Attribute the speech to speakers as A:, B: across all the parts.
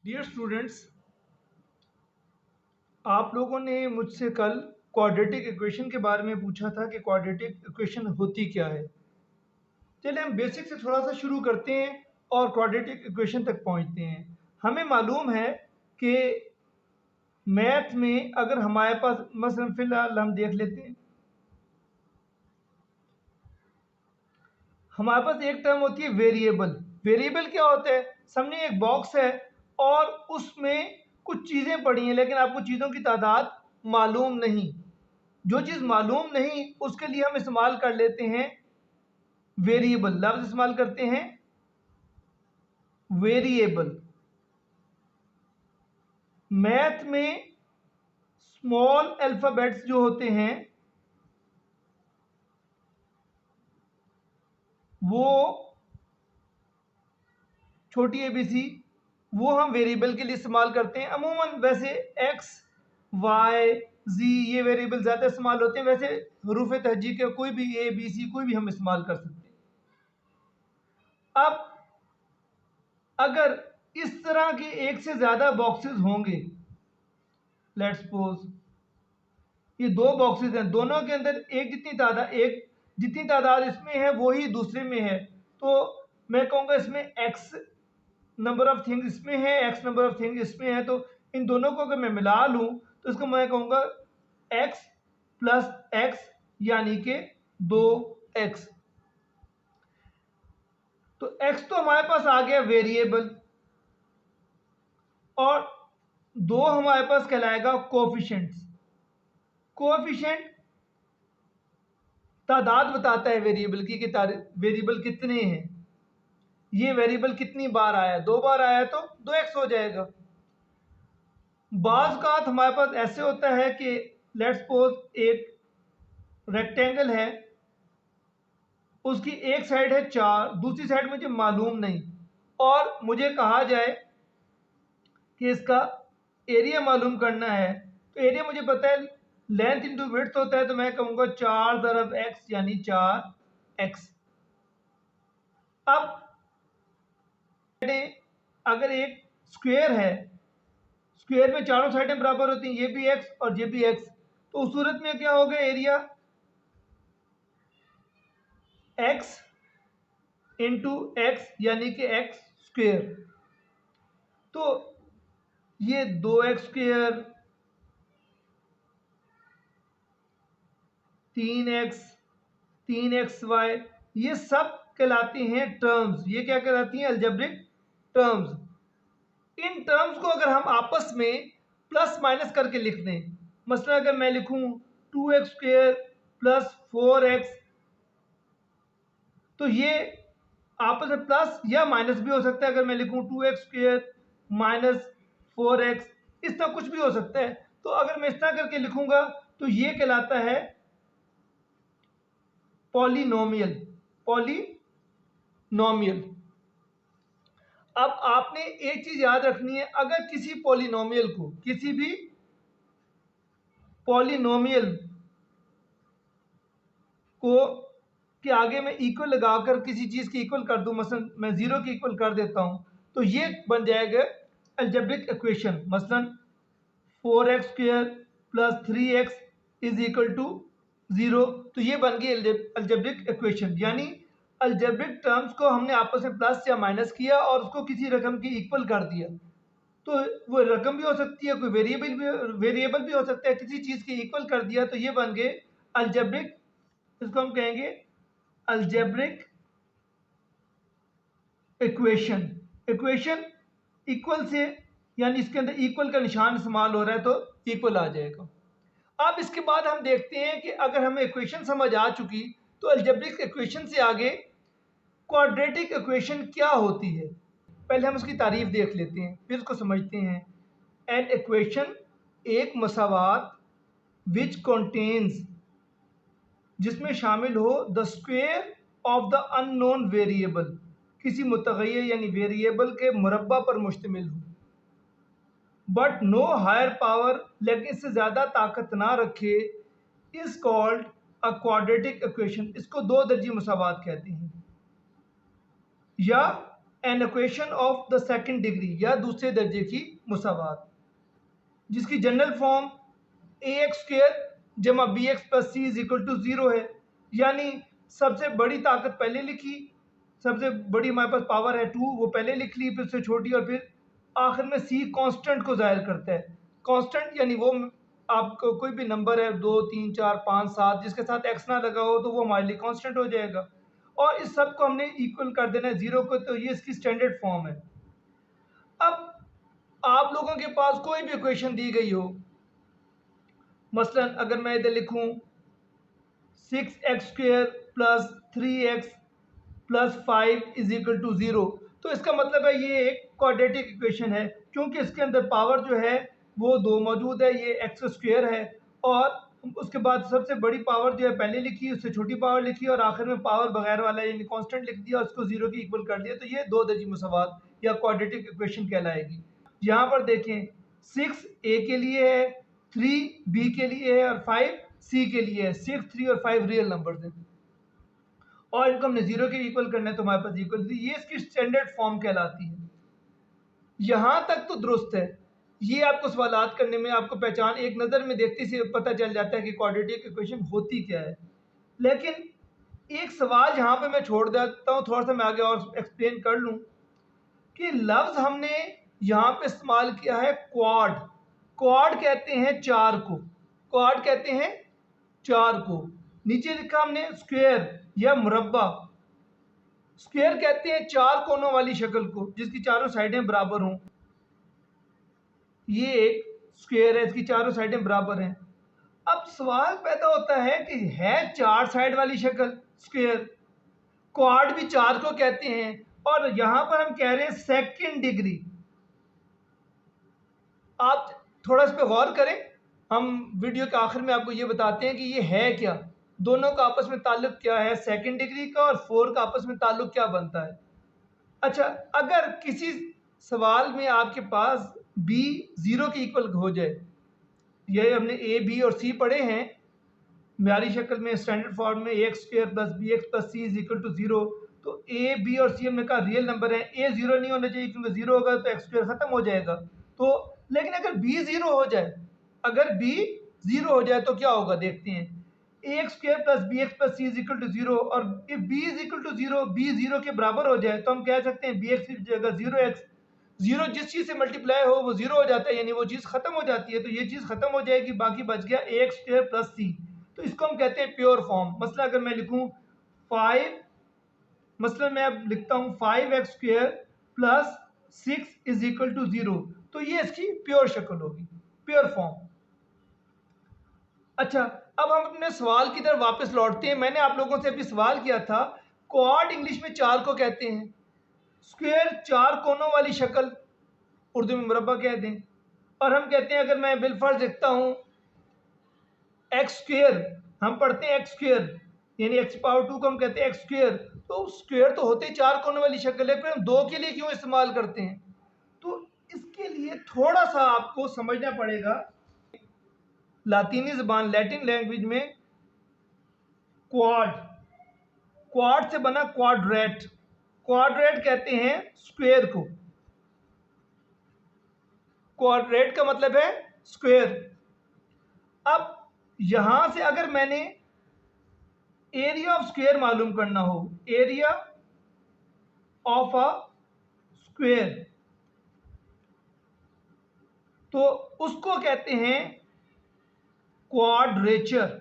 A: Dear students, आप लोगों ने मुझसे कल क्वाड्रेटिक इक्वेशन के बारे में पूछा था कि क्वाड्रेटिक इक्वेशन होती क्या है। चलिए हम बेसिक से थोड़ा सा शुरू करते हैं और क्वाड्रेटिक इक्वेशन तक पहुंचते हैं। हमें मालूम है कि मैथ में अगर हमारे पास मसलन फिलहाल हम देख लेते हैं, हमारे पास एक टर्म होती है वेरिएबल। वेरिएबल क्या होता है? सामने एक बॉक्स है और उसमें कुछ चीज़ें पड़ी हैं, लेकिन आपको चीज़ों की तादाद मालूम नहीं। जो चीज़ मालूम नहीं उसके लिए हम इस्तेमाल कर लेते हैं वेरिएबल, लफ्ज़ इस्तेमाल करते हैं वेरिएबल। मैथ में स्मॉल अल्फ़ाबेट्स जो होते हैं वो छोटी एबीसी, वो हम वेरिएबल के लिए इस्तेमाल करते हैं। अमूमन वैसे एक्स, वाई, जी ये वेरिएबल ज़्यादा इस्तेमाल होते हैं। वैसे हरूफ तहजी के कोई भी ए बी सी कोई भी हम इस्तेमाल कर सकते हैं। अब अगर इस तरह के एक से ज़्यादा बॉक्सेस होंगे, लेट्स सपोज ये दो बॉक्सेस हैं, दोनों के अंदर एक जितनी तादाद इसमें है वही दूसरे में है, तो मैं कहूँगा इसमें एक्स नंबर ऑफ थिंग्स इसमें है, एक्स नंबर ऑफ थिंग्स इसमें है, तो इन दोनों को अगर मैं मिला लूँ तो इसको मैं कहूँगा एक्स प्लस एक्स यानी कि 2x। तो x तो हमारे पास आ गया वेरिएबल और 2 हमारे पास कहलाएगा कोफिशिएंट्स। कोफिशिएंट तादाद बताता है वेरिएबल की कि वेरिएबल कितने हैं। ये वेरिएबल कितनी बार आया, 2 बार आया तो 2x हो जाएगा। बाज़ का हमारे पास ऐसे होता है कि लेट्स सपोज एक रेक्टेंगल है, उसकी एक साइड है 4, दूसरी साइड मुझे मालूम नहीं, और मुझे कहा जाए कि इसका एरिया मालूम करना है, तो एरिया मुझे पता है लेंथ इंटू विड्थ होता है, तो मैं कहूँगा 4 ज़रब x यानी 4x। अब अगर एक स्क्वायर है, स्क्वायर में चारों साइडें बराबर होती हैं, ये भी x और ये भी x, तो उस सूरत में क्या होगा? एरिया x इंटू एक्स यानी कि x स्क्वायर। तो ये 2x स्क्वायर, 3x, 3xy, ये सब कहलाती हैं टर्म्स। ये क्या कहलाती हैं? Algebraic terms. इन टर्म्स को अगर हम आपस में प्लस माइनस करके लिख दें, मसलन अगर मैं लिखूं 2x स्क्वायर प्लस 4x, तो ये आपस में प्लस या माइनस भी हो सकता है। अगर मैं लिखूं 2x स्क्वायर माइनस 4x, इस तरह कुछ भी हो सकता है। तो अगर मैं इस तरह करके लिखूंगा तो ये कहलाता है पॉलिनोमियल। पॉलिनोमियल। अब आपने एक चीज याद रखनी है, अगर किसी पॉलिनोमियल को, किसी भी पॉलिनोमियल को के आगे मैं इक्वल लगाकर किसी चीज की इक्वल कर दूं, मसलन मैं 0 की इक्वल कर देता हूं, तो ये बन जाएगा अलजेब्रिक इक्वेशन। मसलन 4x square plus 3x is equal to 0, तो ये बन गई अलजेब्रिक इक्वेशन। यानी अलजेब्रिक टर्म्स को हमने आपस में प्लस या माइनस किया और उसको किसी रकम की इक्वल कर दिया। तो वो रकम भी हो सकती है, कोई वेरिएबल भी हो सकता है, किसी चीज़ की इक्वल कर दिया, तो ये बन गए अलजेब्रिक, इसको हम कहेंगे अलजेब्रिक इक्वेशन। इक्वेशन इक्वल से, यानी इसके अंदर इक्वल का निशान इस्तेमाल हो रहा है तो इक्वल आ जाएगा। अब इसके बाद हम देखते हैं कि अगर हमें इक्वेशन समझ आ चुकी तो अलजेब्रिक इक्वेशन से आगे क्वाड्रेटिक इक्वेशन क्या होती है, पहले हम उसकी तारीफ देख लेते हैं फिर उसको समझते हैं। एन इक्वेशन, एक मसावात, विच कंटेन्स, जिसमें शामिल हो the square of the unknown variable, किसी मुतगय्यर यानी वेरिएबल के मुरब्बा पर मुश्तमिल हो, बट नो हायर पावर, लेकिन इससे ज़्यादा ताकत ना रखे, is called a quadratic equation, इसको दो दर्जी मसावात कहते हैं। या an equation of the second degree या दूसरे दर्जे की मुसावात, जिसकी general form a x square जमा b x plus c is equal to 0 है। यानी सबसे बड़ी ताकत पहले लिखी, सबसे बड़ी हमारे पास पावर है 2, वो पहले लिख ली, फिर उससे छोटी, और फिर आखिर में सी कांस्टेंट को ज़ाहिर करता है। कांस्टेंट यानी वो आपको कोई भी नंबर है 2 3 4 5 7 जिसके साथ एक्स ना लगा हो तो वो हमारे लिए कांस्टेंट हो जाएगा, और इस सब को हमने इक्वल कर देना है 0 को, तो ये इसकी स्टैंडर्ड फॉर्म है। अब आप लोगों के पास कोई भी इक्वेशन दी गई हो, मसलन अगर मैं इधर लिखूं 6x² plus 3x plus 5 is equal to 0, तो इसका मतलब है ये एक क्वाड्रेटिक इक्वेशन है, क्योंकि इसके अंदर पावर जो है वो 2 मौजूद है, ये x² है, और उसके बाद सबसे बड़ी पावर जो है पहले लिखी, उससे छोटी पावर लिखी, और आखिर में पावर बगैर वाला यानी कांस्टेंट लिख दिया, उसको 0 की इक्वल कर दिया, तो ये दो दर्जी मुसावात या क्वाड्रेटिक इक्वेशन कहलाएगी। यहाँ पर देखें 6 ए के लिए है, 3 बी के लिए है, और 5 सी के लिए है। 6 3 और 5 रियल नंबर्स हैं, और इनको हमने 0 के इक्वल करना है, तो हमारे पास इक्वल, ये इसकी स्टैंडर्ड फॉर्म कहलाती है। यहाँ तक तो दुरुस्त है। ये आपको सवालात करने में आपको पहचान एक नज़र में देखते से पता चल जाता है कि क्वाड्रेटिक इक्वेशन होती क्या है। लेकिन एक सवाल यहाँ पे मैं छोड़ देता हूँ, थोड़ा सा मैं आगे और एक्सप्लेन कर लूँ कि लफ्ज़ हमने यहाँ पे इस्तेमाल किया है क्वाड। क्वाड कहते हैं 4 को, क्वाड कहते हैं 4 को। नीचे लिखा हमने स्क्वायर या मुरब्बा। स्क्वायर कहते हैं 4 कोनों वाली शक्ल को जिसकी चारों साइडें बराबर हों। ये एक स्क्वायर है, इसकी चारों साइडें बराबर हैं। अब सवाल पैदा होता है कि है 4 साइड वाली शक्ल स्क्वायर, क्वाड भी 4 को कहते हैं, और यहां पर हम कह रहे हैं सेकंड डिग्री। आप थोड़ा इस पर गौर करें, हम वीडियो के आखिर में आपको ये बताते हैं कि ये है क्या, दोनों का आपस में ताल्लुक क्या है, सेकंड डिग्री का और 4 का आपस में ताल्लुक क्या बनता है। अच्छा, अगर किसी सवाल में आपके पास b 0 के इक्वल हो जाए, ये हमने a b और c पढ़े हैं म्यारी शक्ल में, स्टैंडर्ड फॉर्म में ax² plus bx plus c is equal to 0, तो a b और c हमने कहा रियल नंबर है। a 0 नहीं होना चाहिए क्योंकि 0 होगा तो x² खत्म हो जाएगा। तो लेकिन अगर b 0 हो जाए, अगर b 0 हो जाए तो क्या होगा, देखते हैं। ax² plus bx plus c is equal to 0, और if b is equal to 0, b 0 के बराबर हो जाए तो हम कह सकते हैं bx की जगह 0x, 0 जिस चीज़ से मल्टीप्लाई हो वो 0 हो जाता है, यानी वो चीज़ खत्म हो जाती है, तो ये चीज़ खत्म हो जाएगी, बाकी बच गया ax² प्लस c, तो इसको हम कहते हैं प्योर फॉर्म। मसला अगर मैं लिखूं 5, मसलन मैं अब लिखता हूं 5x² plus 6 is equal to 0, तो ये इसकी प्योर शक्ल होगी, प्योर फॉर्म। अच्छा, अब हम अपने सवाल की तरफ वापस लौटते हैं। मैंने आप लोगों से अभी सवाल किया था क्वाड इंग्लिश में 4 को कहते हैं, स्क्वायर 4 कोनों वाली शक्ल, उर्दू में मुरब्बा कह दें, और हम कहते हैं अगर मैं बिलफर्ज लिखता हूँ x², हम पढ़ते हैं x² यानी x⁻2 को हम कहते हैं x², तो स्क्वायर तो होते ही 4 कोनों वाली शक्ल है, फिर हम 2 के लिए क्यों इस्तेमाल करते हैं। तो इसके लिए थोड़ा सा आपको समझना पड़ेगा। लातीनी ज़बान लैटिन लैंग्वेज में क्वाड, क्वाड से बना क्वाड्रेट, क्वाड्रेट कहते हैं स्क्वायर को, क्वाड्रेट का मतलब है स्क्वायर। अब यहां से अगर मैंने एरिया ऑफ स्क्वायर मालूम करना हो, एरिया ऑफ अ स्क्वायर, तो उसको कहते हैं क्वाड्रेचर।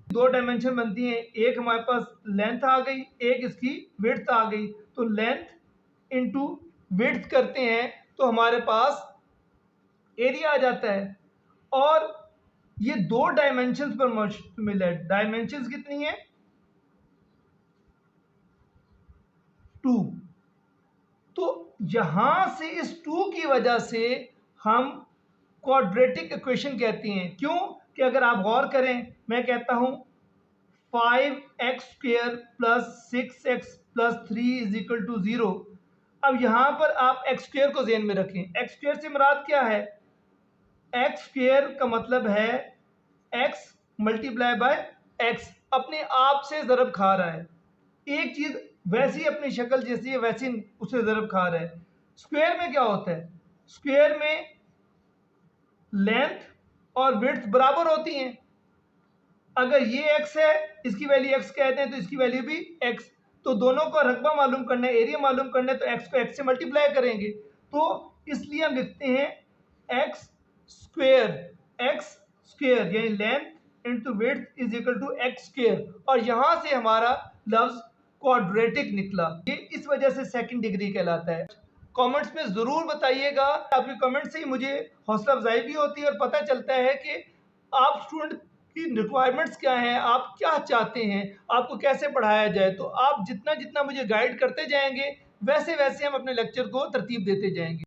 A: 2 डायमेंशन बनती हैं, एक हमारे पास लेंथ आ गई, एक इसकी विड्थ आ गई, तो लेंथ इंटू विड्थ करते हैं तो हमारे पास एरिया आ जाता है। और ये 2 डायमेंशंस पर मुश्तमिल है। डायमेंशंस कितनी है, 2। तो यहां से इस 2 की वजह से हम क्वाड्रेटिक इक्वेशन कहते हैं। क्यों कि अगर आप गौर करें, मैं कहता हूं 5x² plus 6x plus 3 is equal to 0। अब यहां पर आप x² को ज़हन में रखें। x² से मुराद क्या है, x² का मतलब है x मल्टीप्लाई बाय x, अपने आप से ज़रब खा रहा है। एक चीज़ वैसी अपनी शक्ल जैसी है वैसी उसे ज़रब खा रहा है। स्क्वायर में क्या होता है? स्क्वायर में लेंथ और विड्थ बराबर होती हैं। अगर ये x है, इसकी वैल्यू x कहते हैं तो इसकी वैल्यू भी x। तो दोनों का रकबा मालूम करना है, एरिया मालूम करना है, तो x को x से मल्टीप्लाई करेंगे। तो इसलिए हम लिखते हैं x स्क्वायर यानी length into width is equal to x square, और यहां से हमारा लफ्ज क्वाड्रेटिक निकला। ये इस वजह से सेकंड डिग्री कहलाता है। कमेंट्स में ज़रूर बताइएगा, आपके कमेंट से ही मुझे हौसला अफजाई भी होती है और पता चलता है कि आप स्टूडेंट की रिक्वायरमेंट्स क्या हैं, आप क्या चाहते हैं, आपको कैसे पढ़ाया जाए। तो आप जितना जितना मुझे गाइड करते जाएंगे वैसे वैसे हम अपने लेक्चर को तरतीब देते जाएंगे।